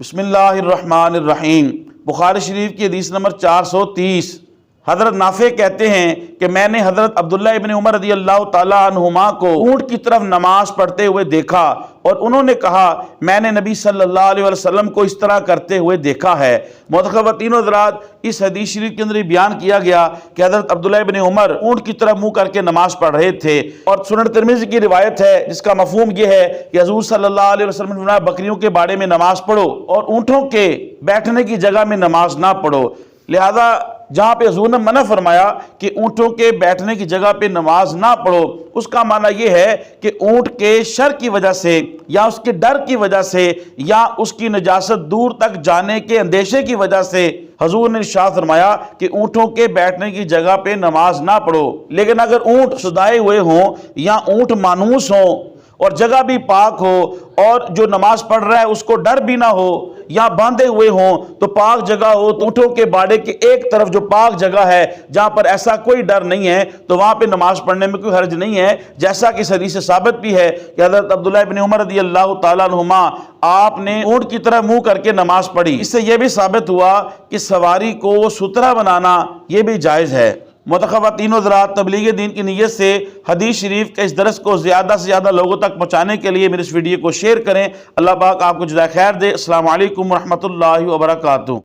بسم اللہ الرحمن الرحیم۔ بخاری شریف کی حدیث نمبر 430۔ حضرت نافع کہتے ہیں کہ میں نے حضرت عبداللہ ابن عمر رضی اللہ تعالیٰ عنہما کو اونٹ کی طرف نماز پڑھتے ہوئے دیکھا اور انہوں نے کہا میں نے نبی صلی اللہ علیہ وسلم کو اس طرح کرتے ہوئے دیکھا ہے۔ محترمین حضرات، اس حدیث شریف کے اندر بیان کیا گیا کہ حضرت عبداللہ ابن عمر اونٹ کی طرف منہ کر کے نماز پڑھ رہے تھے، اور سنن ترمذی کی روایت ہے جس کا مفہوم یہ ہے کہ حضور صلی اللہ علیہ وسلم نے فرمایا بکریوں کے باڑے میں نماز پڑھو اور اونٹوں کے بیٹھنے کی جگہ میں نماز نہ پڑھو۔ لہذا جہاں پہ حضور نے منع فرمایا کہ اونٹوں کے بیٹھنے کی جگہ پہ نماز نہ پڑھو، اس کا معنی یہ ہے کہ اونٹ کے شر کی وجہ سے یا اس کے ڈر کی وجہ سے یا اس کی نجاست دور تک جانے کے اندیشے کی وجہ سے حضور نے ارشاد فرمایا کہ اونٹوں کے بیٹھنے کی جگہ پہ نماز نہ پڑھو۔ لیکن اگر اونٹ سدائے ہوئے ہوں یا اونٹ مانوس ہوں اور جگہ بھی پاک ہو اور جو نماز پڑھ رہا ہے اس کو ڈر بھی نہ ہو یا باندھے ہوئے ہوں تو پاک جگہ ہو، تو اونٹوں کے باڑے کے ایک طرف جو پاک جگہ ہے جہاں پر ایسا کوئی ڈر نہیں ہے تو وہاں پہ نماز پڑھنے میں کوئی حرج نہیں ہے، جیسا کہ اس حدیث سے ثابت بھی ہے کہ حضرت عبداللہ ابن عمر رضی اللہ تعالیٰ عنہما آپ نے اونٹ کی طرح منہ کر کے نماز پڑھی۔ اس سے یہ بھی ثابت ہوا کہ سواری کو ستھرا بنانا یہ بھی جائز ہے۔ محترمین حضرات، تبلیغ دین کی نیت سے حدیث شریف کے اس درس کو زیادہ سے زیادہ لوگوں تک پہنچانے کے لیے میرے اس ویڈیو کو شیئر کریں۔ اللہ پاک آپ کو جزائے خیر دے۔ السلام علیکم ورحمۃ اللہ وبرکاتہ۔